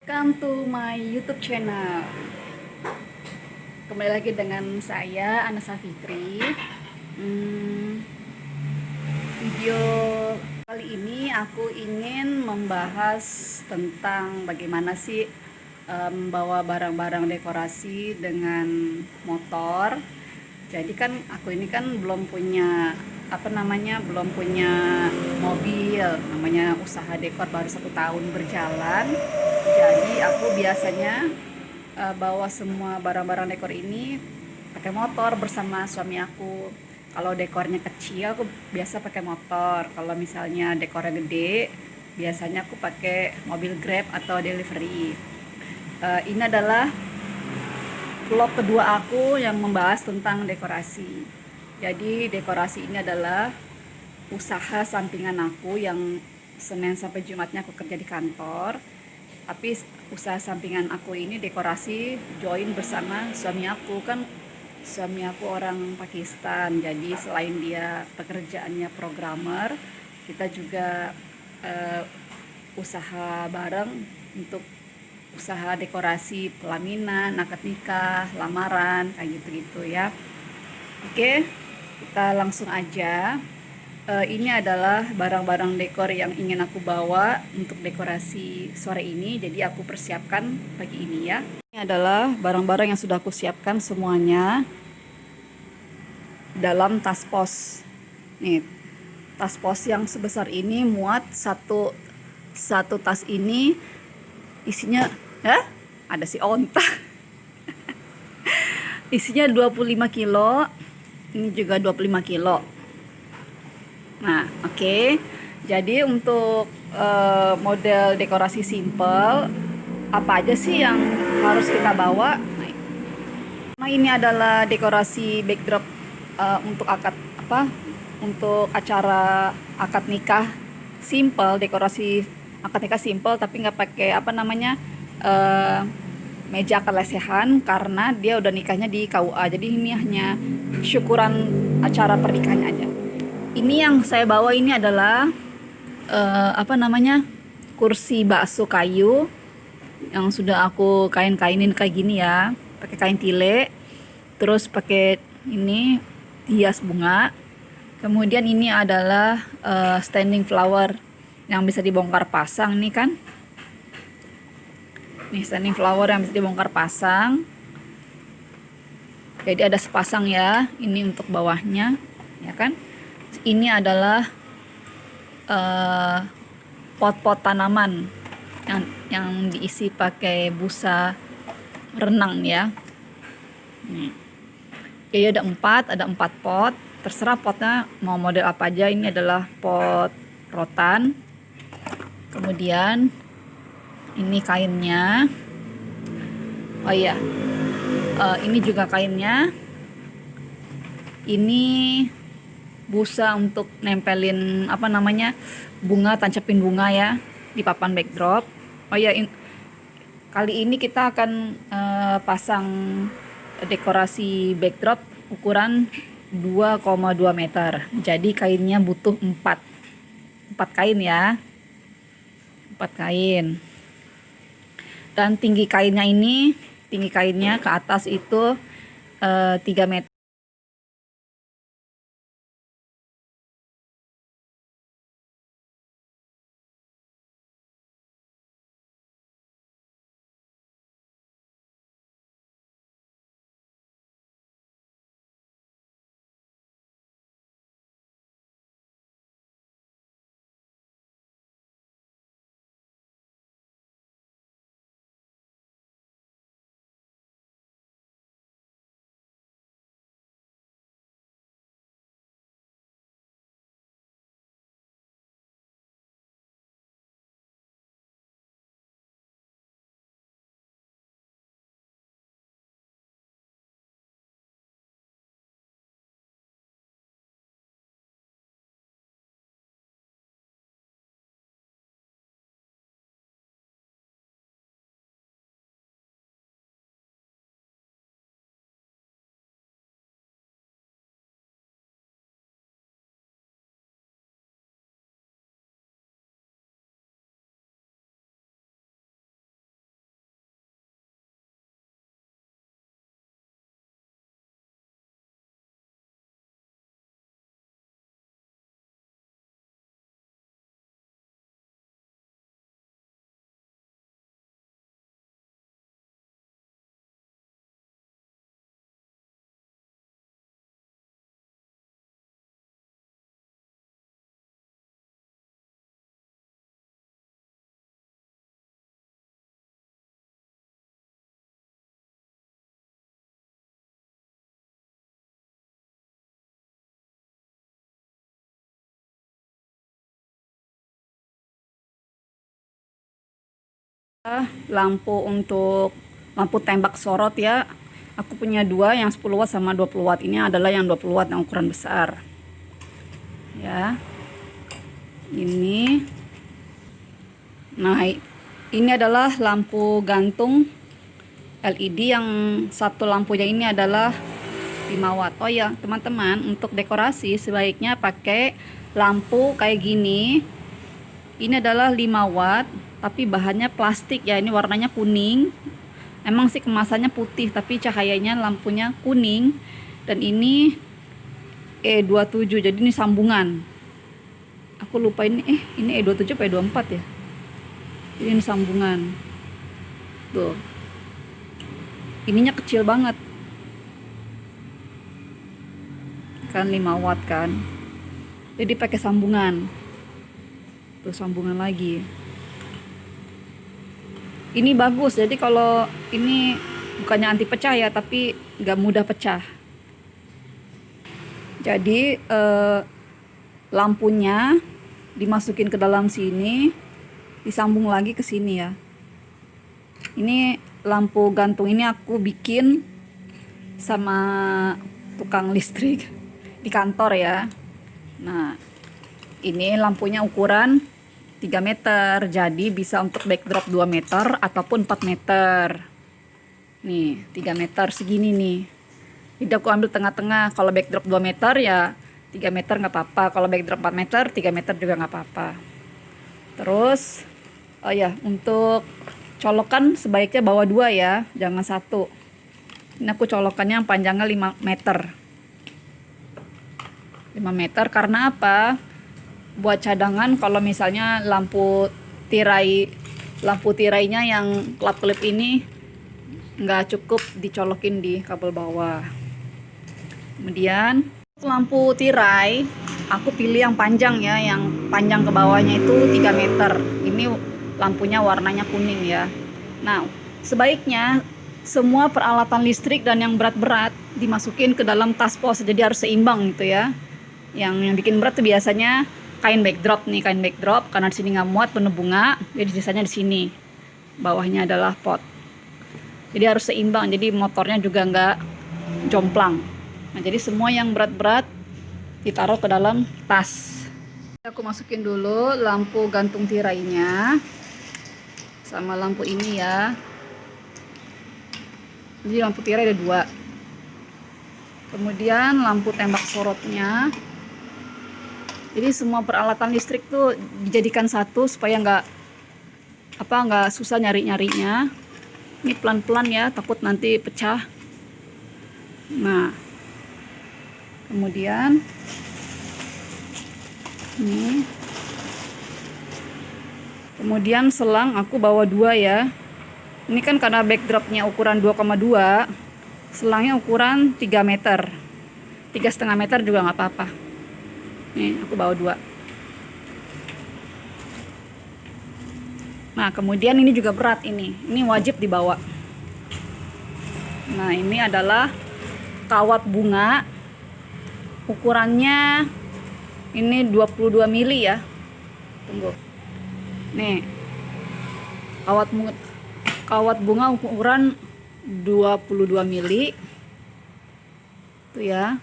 Welcome to my YouTube channel. Kembali lagi dengan saya Anasa Fitri. Video kali ini aku ingin membahas tentang bagaimana sih membawa barang-barang dekorasi dengan motor. Jadi kan aku ini kan belum punya belum punya mobil, namanya usaha dekor baru 1 tahun berjalan. Jadi aku biasanya bawa semua barang-barang dekor ini pakai motor bersama suami aku. Kalau dekornya kecil aku biasa pakai motor, kalau misalnya dekornya gede biasanya aku pakai mobil Grab atau delivery. Ini adalah vlog kedua aku yang membahas tentang dekorasi. Jadi dekorasi ini adalah usaha sampingan aku yang Senin sampai Jumatnya aku kerja di kantor. Tapi usaha sampingan aku ini dekorasi join bersama suami aku. Kan suami aku orang Pakistan, jadi selain dia pekerjaannya programmer, kita juga usaha bareng untuk usaha dekorasi pelaminan, akad nikah, lamaran, kayak gitu-gitu ya. Oke, kita langsung aja. Ini adalah barang-barang dekor yang ingin aku bawa untuk dekorasi sore ini, jadi aku persiapkan pagi ini ya. Ini adalah barang-barang yang sudah aku siapkan semuanya dalam tas pos. Nih, tas pos yang sebesar ini muat satu tas ini isinya ada si onta. Isinya 25 kilo. Ini juga 25 kilo. Nah, oke. Jadi untuk model dekorasi simple, apa aja sih yang harus kita bawa? Nah, ini adalah dekorasi backdrop untuk untuk acara akad nikah simple, dekorasi akad nikah simple tapi nggak pakai meja kelesehan karena dia udah nikahnya di KUA. Jadi ini hanya syukuran acara pernikahannya aja. Ini yang saya bawa ini adalah kursi bakso kayu yang sudah aku kainin kayak gini ya, pakai kain tile, terus pakai ini hias bunga. Kemudian ini adalah standing flower yang bisa dibongkar pasang nih kan. Nih standing flower yang bisa dibongkar pasang. Jadi ada sepasang ya, ini untuk bawahnya ya kan. Ini adalah pot-pot tanaman yang diisi pakai busa renang ya. Jadi ada 4 pot, terserah potnya mau model apa aja. Ini adalah pot rotan. Kemudian ini kainnya. Oh iya, ini juga kainnya. Ini busa untuk nempelin bunga, tancapin bunga ya di papan backdrop. Oh ya, kali ini kita akan pasang dekorasi backdrop ukuran 2,2 meter. Jadi kainnya butuh 4 kain ya. 4 kain. Dan tinggi kainnya ke atas itu 3 meter. Lampu untuk lampu tembak sorot ya, aku punya dua, yang 10 watt sama 20 watt. Ini adalah yang 20 watt yang ukuran besar ya. Ini nah, ini adalah lampu gantung LED. Yang satu lampunya ini adalah 5 watt. Oh ya teman-teman, untuk dekorasi sebaiknya pakai lampu kayak gini. Ini adalah 5 watt tapi bahannya plastik ya, ini warnanya kuning. Emang sih kemasannya putih tapi cahayanya lampunya kuning. Dan ini E27, jadi ini sambungan. Aku lupa ini E27 apa E24 ya. Jadi ini sambungan tuh, ininya kecil banget kan, 5 watt kan, jadi pakai sambungan tuh, sambungan lagi. Ini bagus, jadi kalau ini bukannya anti pecah ya, tapi nggak mudah pecah. Jadi lampunya dimasukin ke dalam sini, disambung lagi ke sini ya. Ini lampu gantung ini aku bikin sama tukang listrik di kantor ya. Nah, ini lampunya ukuran 3 meter, jadi bisa untuk backdrop 2 meter ataupun 4 meter. Nih 3 meter segini nih, jadi aku ambil tengah-tengah. Kalau backdrop 2 meter ya 3 meter nggak apa-apa, kalau backdrop 4 meter 3 meter juga nggak apa-apa. Terus oh ya, untuk colokan sebaiknya bawa 2 ya, jangan 1. Ini aku colokannya yang panjangnya 5 meter. 5 meter karena apa? Buat cadangan kalau misalnya lampu tirainya yang klip-klip ini nggak cukup dicolokin di kabel bawah. Kemudian lampu tirai aku pilih yang panjang ya, yang panjang ke bawahnya itu 3 meter. Ini lampunya warnanya kuning ya. Nah, sebaiknya semua peralatan listrik dan yang berat-berat dimasukin ke dalam tas pos, jadi harus seimbang gitu ya. Yang bikin berat tuh biasanya kain backdrop nih, kain backdrop, karena di sini nggak muat penuh bunga, jadi sisanya di sini. Bawahnya adalah pot. Jadi harus seimbang, jadi motornya juga nggak jomplang. Nah, jadi semua yang berat-berat ditaruh ke dalam tas. Aku masukin dulu lampu gantung tirainya sama lampu ini ya. Jadi lampu tirai ada 2. Kemudian lampu tembak sorotnya. Jadi semua peralatan listrik tuh dijadikan satu supaya nggak susah nyarinya. Ini pelan-pelan ya, takut nanti pecah. Nah, kemudian ini, kemudian selang aku bawa 2 ya. Ini kan karena backdropnya ukuran 2,2, selangnya ukuran 3 meter, 3,5 meter juga nggak apa-apa. Nih aku bawa 2. Nah, kemudian ini juga berat, ini wajib dibawa. Nah, ini adalah kawat bunga, ukurannya ini 22 mili ya. Tunggu, nih kawat bunga ukuran 22 mili tuh ya.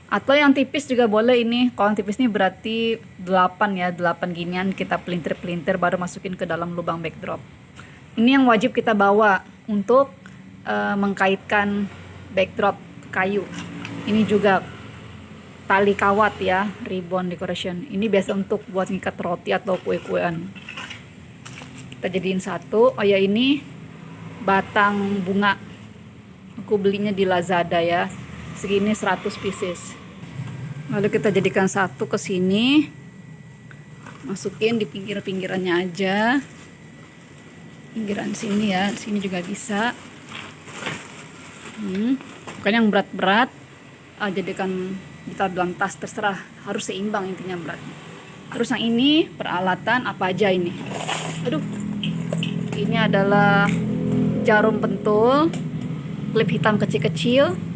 Atau yang tipis juga boleh ini. Kalau yang tipis ini berarti 8 ya, 8 ginian, kita pelintir-pelintir baru masukin ke dalam lubang backdrop. Ini yang wajib kita bawa untuk mengkaitkan backdrop kayu. Ini juga tali kawat ya, ribbon decoration. Ini biasa untuk buat ngikat roti atau kue-kuean. Kita jadiin satu. Oh ya, ini batang bunga. Aku belinya di Lazada ya. Segini 100 pieces. Lalu kita jadikan satu ke sini. Masukin di pinggir-pinggirannya aja. Pinggiran sini ya, sini juga bisa. Bukan yang berat-berat. Jadikan kita dalam tas, terserah, harus seimbang intinya berat. Terus yang ini peralatan apa aja ini? Aduh. Ini adalah jarum pentul, klip hitam kecil-kecil.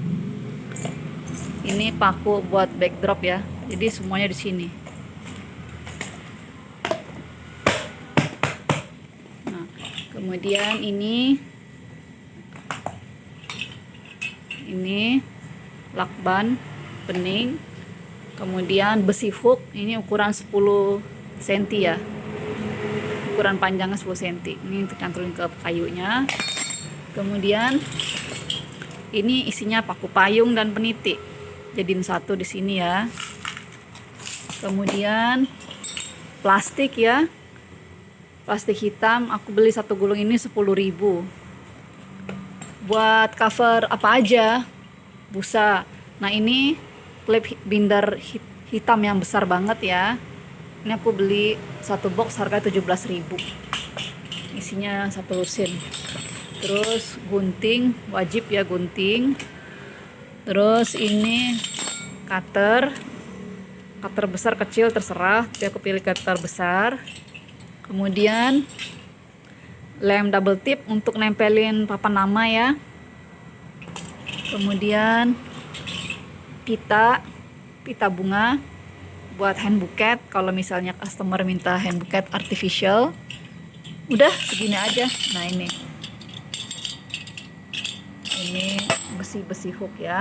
Ini paku buat backdrop ya. Jadi semuanya di sini. Nah, Kemudian ini lakban bening. Kemudian besi hook, ini ukuran 10 cm ya, ukuran panjangnya 10 cm. Ini untuk cantolin ke kayunya. Kemudian ini isinya paku payung dan peniti, jadiin satu di sini ya. Kemudian plastik ya, plastik hitam, aku beli satu gulung ini 10.000 buat cover apa aja, busa. Nah ini klip binder hitam yang besar banget ya, ini aku beli satu box harga 17.000, isinya satu lusin. Terus gunting, wajib ya gunting. Terus ini cutter besar kecil terserah, tapi aku pilih cutter besar. Kemudian lem double tip untuk nempelin papan nama ya. Kemudian pita bunga buat hand bouquet, kalau misalnya customer minta hand bouquet artificial. Udah segini aja. Nah ini besi hook ya,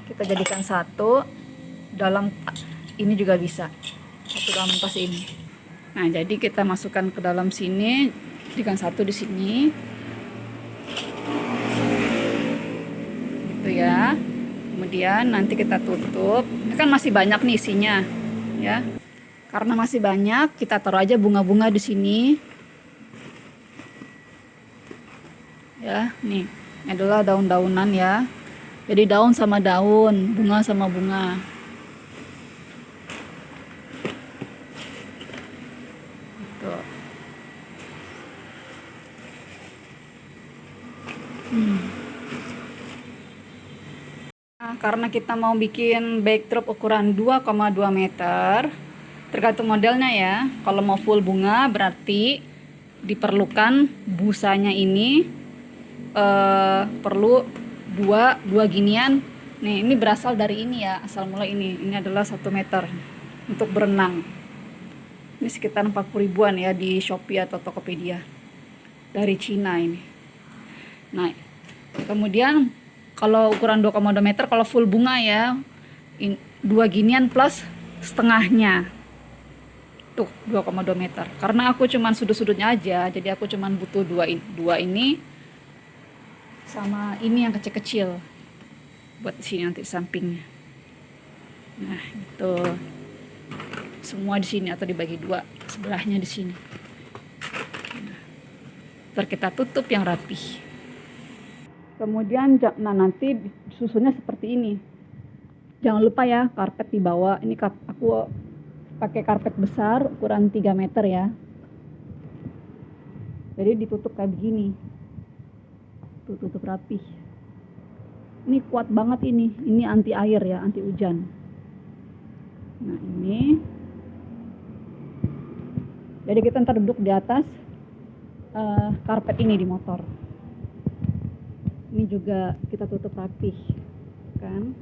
kita jadikan satu dalam ini juga bisa, satu dalam tas ini. Nah jadi kita masukkan ke dalam sini, jadikan satu di sini gitu ya. Kemudian nanti kita tutup. Ini kan masih banyak nih isinya ya, karena masih banyak kita taruh aja bunga-bunga di sini ya. Nih ini adalah daun-daunan ya, jadi daun sama daun, bunga sama bunga. Gitu. Nah, karena kita mau bikin backdrop ukuran 2,2 meter, tergantung modelnya ya. Kalau mau full bunga berarti diperlukan busanya ini perlu dua ginian. Nih ini berasal dari ini ya, asal mula ini adalah 1 meter untuk berenang. Ini sekitar 40.000-an ya di Shopee atau Tokopedia, dari Cina ini. Nah kemudian kalau ukuran 2,2 meter, kalau full bunga ya, 2 ginian plus setengahnya. Tuh 2,2 meter. Karena aku cuman sudut-sudutnya aja, jadi aku cuman butuh dua ini sama ini yang kecil-kecil buat di sini nanti sampingnya. Nah itu semua di sini atau dibagi dua, sebelahnya di sini. Ntar kita tutup yang rapi. Kemudian nanti susunnya seperti ini. Jangan lupa ya karpet di bawah. Ini aku pakai karpet besar ukuran 3 meter ya. Jadi ditutup kayak begini. Tutup rapi. Ini kuat banget ini. Ini anti air ya, anti hujan. Nah ini. Jadi kita ntar duduk di atas karpet ini di motor. Ini juga kita tutup rapi, kan?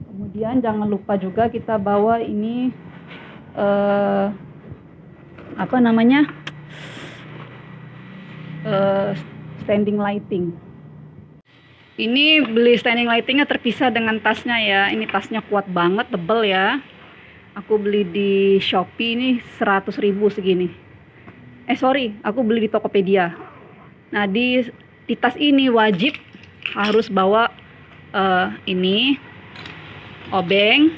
Kemudian jangan lupa juga kita bawa ini apa namanya, standing lighting. Ini beli standing lightingnya terpisah dengan tasnya ya. Ini tasnya kuat banget, tebel ya. Aku beli di Shopee ini 100.000 segini. Aku beli di Tokopedia. Nah di tas ini wajib harus bawa ini obeng,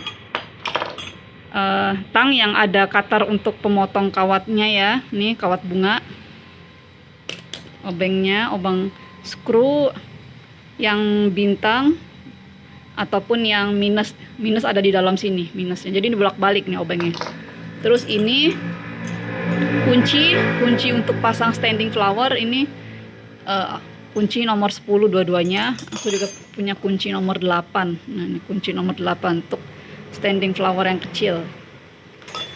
tang yang ada cutter untuk pemotong kawatnya ya. Ini kawat bunga, obengnya, obeng skru yang bintang ataupun yang minus ada di dalam sini minusnya. Jadi ini bolak-balik nih obengnya. Terus ini kunci untuk pasang standing flower. Ini kunci nomor 10 dua-duanya. Aku juga punya kunci nomor 8. Nah ini kunci nomor 8 untuk standing flower yang kecil.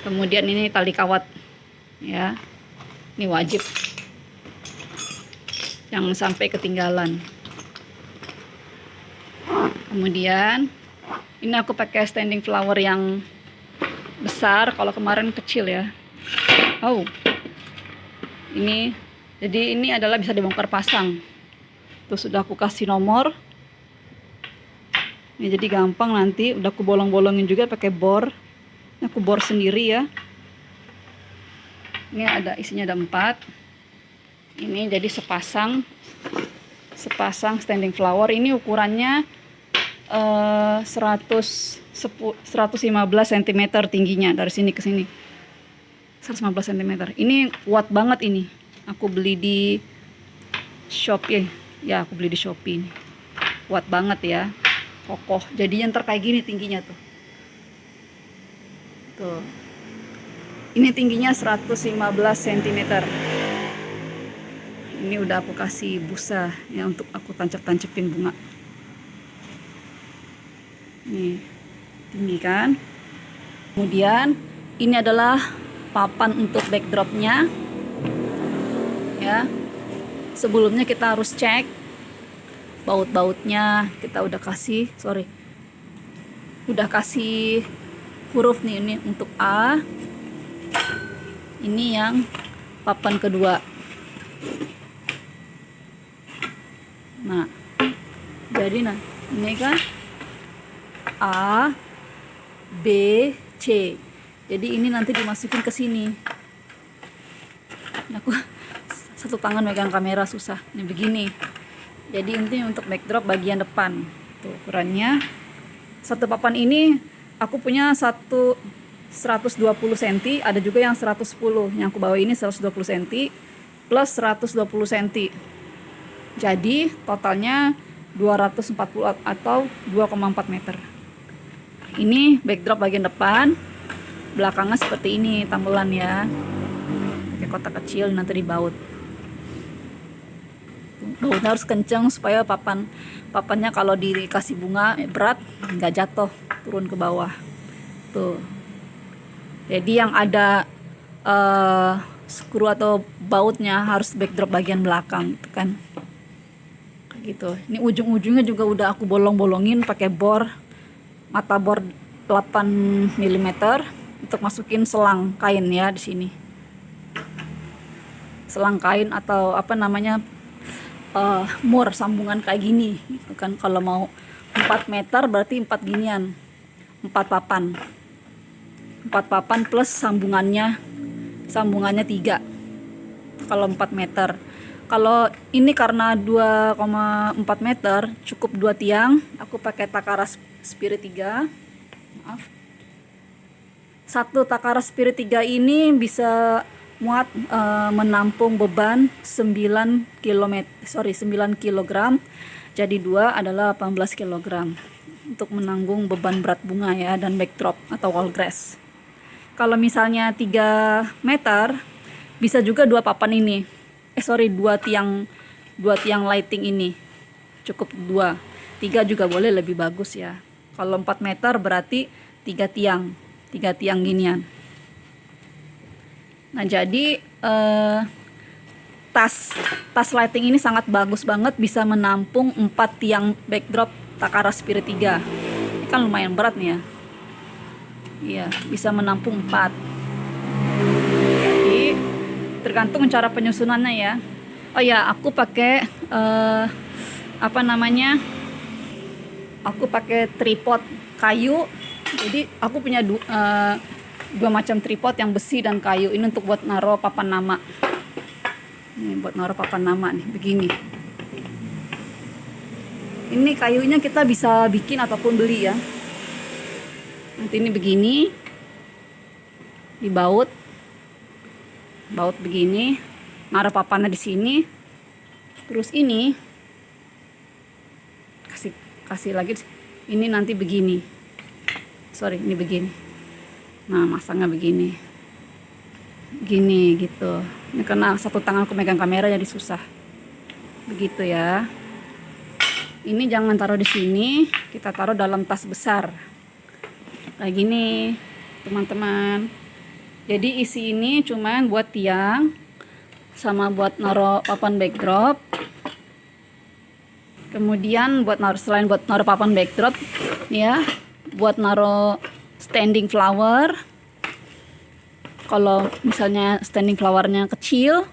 Kemudian ini tali kawat ya, ini wajib, jangan sampai ketinggalan. Kemudian ini aku pakai standing flower yang besar, kalau kemarin kecil ya. Ini jadi ini adalah bisa dibongkar pasang. Tuh sudah aku kasih nomor. Ini jadi gampang, nanti udah aku bolong-bolongin juga pakai bor. Ini aku bor sendiri ya. Ini ada isinya, ada 4. Ini jadi sepasang standing flower. Ini ukurannya 115 cm tingginya, dari sini ke sini 115 cm. Ini kuat banget ini. Aku beli di Shopee ya, aku beli di Shopee ini. Kuat banget ya, kokoh. Jadinya ntar kayak gini tingginya tuh. Tuh. Ini tingginya 115 cm. Ini udah aku kasih busa ya untuk aku tancap-tancapin bunga. Nih, tinggi kan? Kemudian ini adalah papan untuk backdropnya ya. Sebelumnya kita harus cek baut-bautnya. Kita udah kasih huruf nih, ini untuk A. Ini yang papan kedua. Nah, jadi ini kan A, B, C. Jadi ini nanti dimasukin ke sini. Aku satu tangan megang kamera susah. Ini begini. Jadi intinya untuk backdrop bagian depan. Tuh ukurannya. Satu papan ini aku punya 120 cm, ada juga yang 110. Yang aku bawa ini 120 cm plus 120 cm. Jadi totalnya 240 atau 2,4 meter. Ini backdrop bagian depan. Belakangnya seperti ini tambelan ya. Pakai kotak kecil, nanti dibaut. Bautnya harus kenceng supaya papannya kalau dikasih bunga berat nggak jatuh turun ke bawah. Tuh. Jadi yang ada skru atau bautnya harus backdrop bagian belakang gitu kan. Gitu. Ini ujung-ujungnya juga udah aku bolong-bolongin pakai bor, mata bor 8 mm untuk masukin selang kain ya di sini. Selang kain atau apa namanya, mur sambungan kayak gini gitu kan. Kalau mau 4 meter berarti 4 ginian, 4 papan. 4 papan plus sambungannya 3 kalau 4 meter. Kalau ini karena 2,4 meter cukup 2 tiang, aku pakai Takara Spirit 3. Maaf. Satu Takara Spirit 3 ini bisa muat menampung beban 9 kg. Jadi 2 adalah 18 kg untuk menanggung beban berat bunga ya, dan backdrop atau wall grass. Kalau misalnya 3 meter bisa juga 2 papan ini. 2 tiang lighting ini. Cukup 2. 3 juga boleh, lebih bagus ya. Kalau 4 meter berarti 3 tiang ginian. Nah, jadi tas lighting ini sangat bagus banget, bisa menampung 4 tiang backdrop Takara Spirit 3. Ini kan lumayan berat nih ya. Iya, bisa menampung 4. Jadi tergantung cara penyusunannya ya. Oh ya, aku pakai aku pakai tripod kayu. Jadi aku punya dua macam tripod, yang besi dan kayu. Ini untuk buat naruh papan nama. Ini buat naruh papan nama nih, begini. Ini kayunya kita bisa bikin ataupun beli ya. Nanti ini begini, dibaut begini, naruh papannya di sini. Terus ini kasih lagi, ini nanti begini. Ini begini. Nah, masangnya begini gitu. Ini karena satu tangan aku megang kamera jadi susah. Begitu ya. Ini jangan taruh di sini, kita taruh dalam tas besar. Kayak gini, teman-teman. Jadi isi ini cuman buat tiang sama buat naruh papan backdrop. Kemudian selain buat naruh papan backdrop ya, buat naruh standing flower. Kalau misalnya standing flowernya kecil,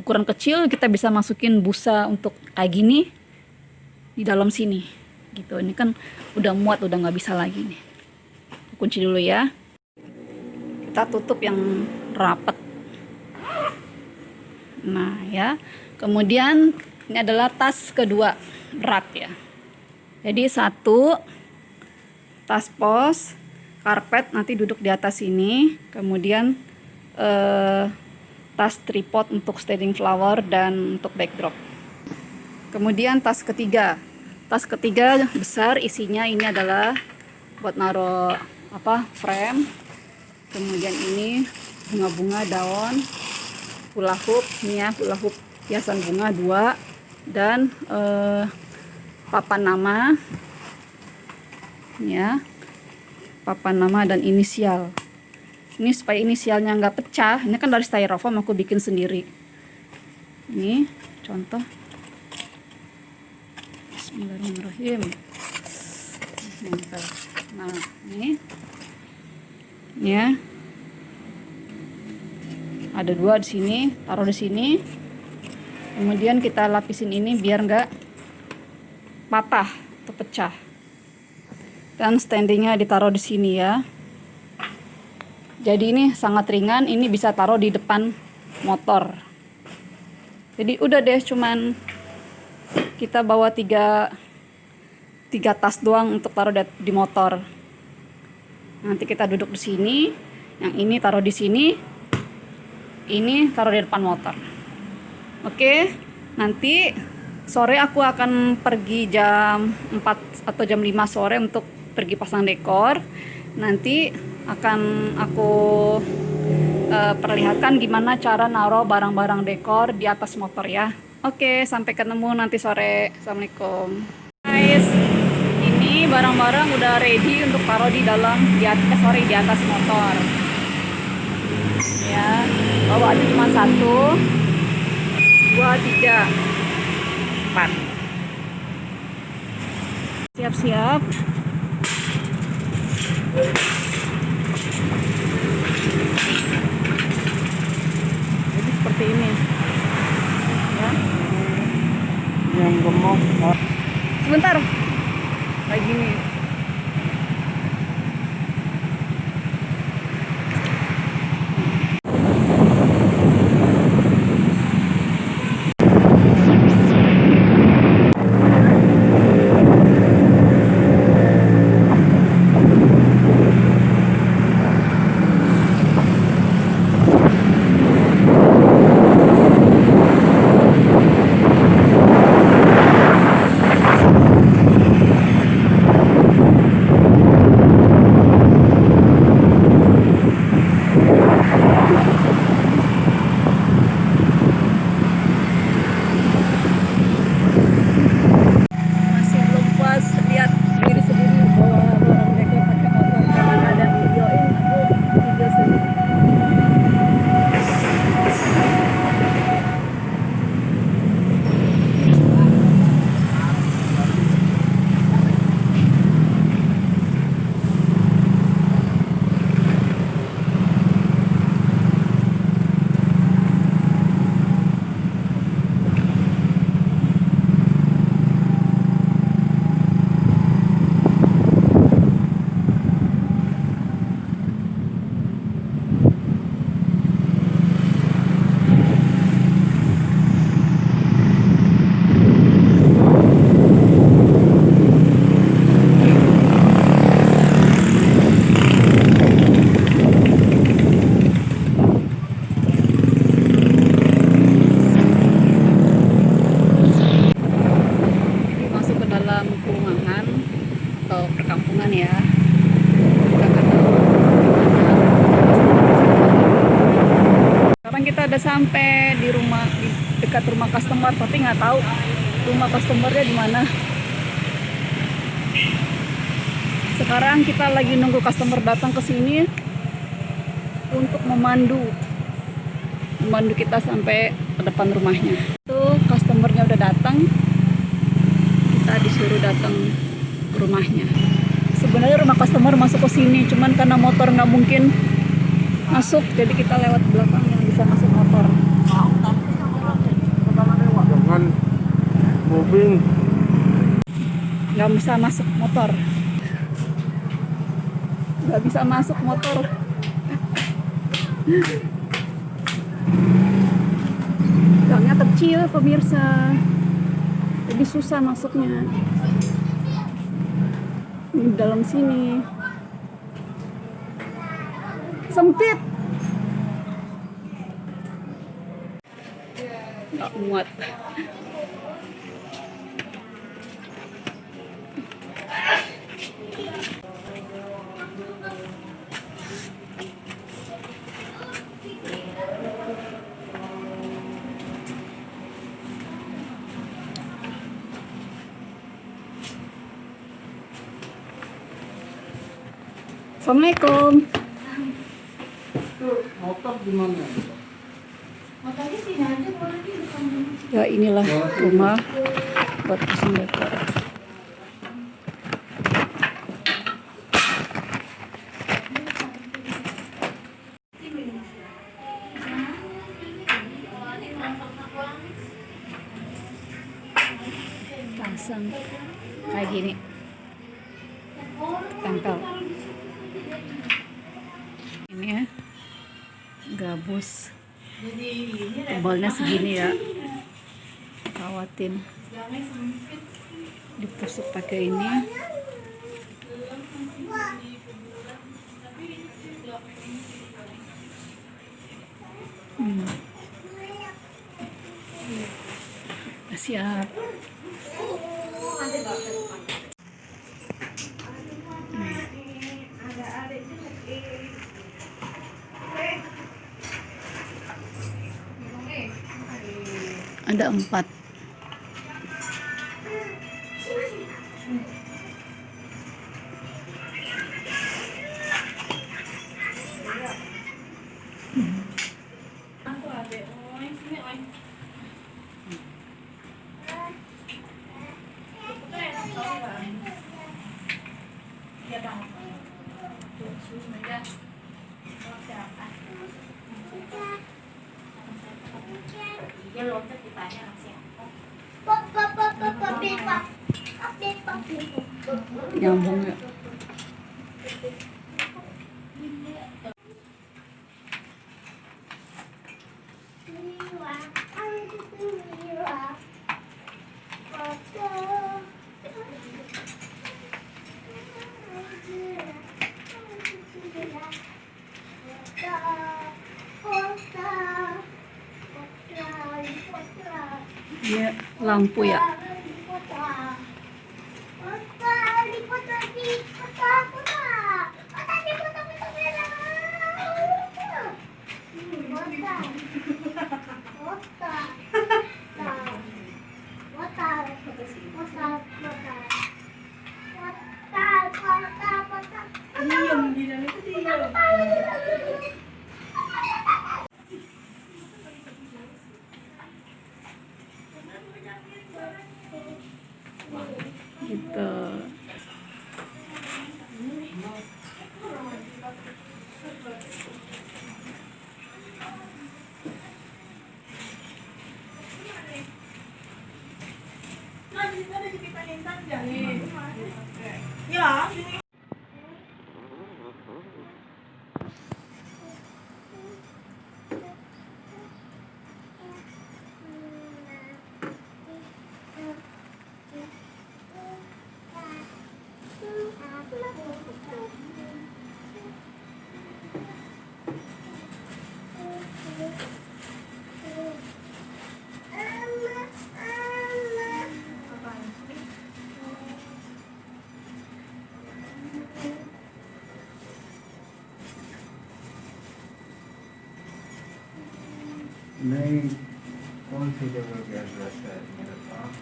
ukuran kecil, kita bisa masukin busa untuk kayak gini di dalam sini gitu. Ini kan udah muat, udah nggak bisa lagi nih. Kunci dulu ya, kita tutup yang rapat. Nah ya, kemudian ini adalah tas kedua, berat ya. Jadi satu tas pos, karpet nanti duduk di atas ini, kemudian tas tripod untuk standing flower dan untuk backdrop. Kemudian tas ketiga besar, isinya ini adalah buat naruh frame. Kemudian ini bunga-bunga, daun, hula hoop, ini ya hula hoop hiasan bunga 2, dan papan nama, ya papan nama dan inisial. Ini supaya inisialnya nggak pecah. Ini kan dari styrofoam, aku bikin sendiri. Ini contoh. Bismillahirrahmanirrahim. Nah ini ya, ada 2 di sini, taruh di sini. Kemudian kita lapisin ini biar nggak patah atau pecah. Dan standingnya ditaruh di sini ya. Jadi ini sangat ringan, ini bisa taruh di depan motor. Jadi udah deh, cuman kita bawa 3 tas doang untuk taruh di motor. Nanti kita duduk di sini, yang ini taruh di sini, ini taruh di depan motor. Oke, nanti sore aku akan pergi jam 4 atau jam 5 sore untuk pergi pasang dekor. Nanti akan aku perlihatkan gimana cara naruh barang-barang dekor di atas motor ya. Oke, sampai ketemu nanti sore. Assalamualaikum guys. Ini barang-barang udah ready untuk taruh di dalam di atas motor ya. Bawaannya cuma 1, 2, 3, 4. Siap-siap. Jadi seperti ini ya. Yang gemuk sebentar kayak gini. Udah sampai di rumah, di dekat rumah customer, tapi nggak tahu rumah customernya di mana. Sekarang kita lagi nunggu customer datang ke sini untuk memandu kita sampai ke depan rumahnya. Tuh customernya udah datang, kita disuruh datang ke rumahnya. Sebenarnya rumah customer masuk ke sini, cuman karena motor nggak mungkin masuk, jadi kita lewat belakang yang bisa masuk motor. kan moving. Nggak bisa masuk motor. Nggak bisa masuk motor. Gangnya kecil pemirsa. Jadi susah masuknya. Di dalam sini sempit. Nggak muat. Assalamualaikum. Motor gimana? Motornya sini aja boleh di depan. Ya inilah rumah buat pasang dekor. Pasang kayak gini, tempel ini ya, gabus tebalnya segini ya, kawatin ditusuk pakai ini. Siap. Ada 4. Dia loncat ditanya anak siapa. Nyambung ya. Ini lampu ya. Gitu. Ya, नहीं, कौन सी जगह का एड्रेस है मेरे पास?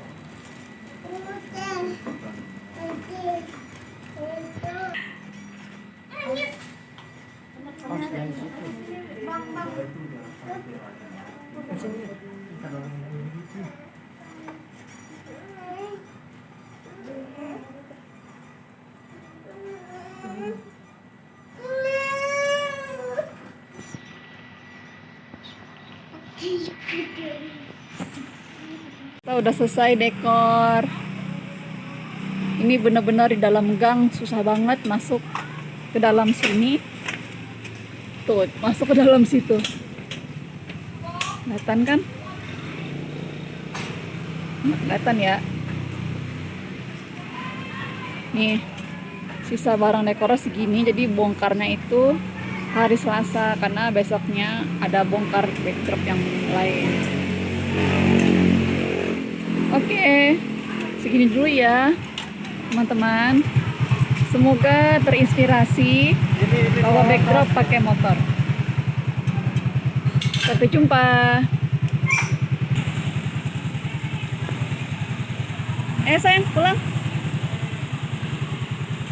udah selesai dekor. Ini benar-benar di dalam gang, susah banget masuk ke dalam sini. Tuh, masuk ke dalam situ. Kelihatan kan? Kelihatan ya. Nih, sisa barang dekorasi segini, jadi bongkarnya itu hari Selasa karena besoknya ada bongkar backdrop yang lain. Oke, segini dulu ya teman-teman. Semoga terinspirasi bawa backdrop pakai motor. Sampai jumpa. Sayang, pulang.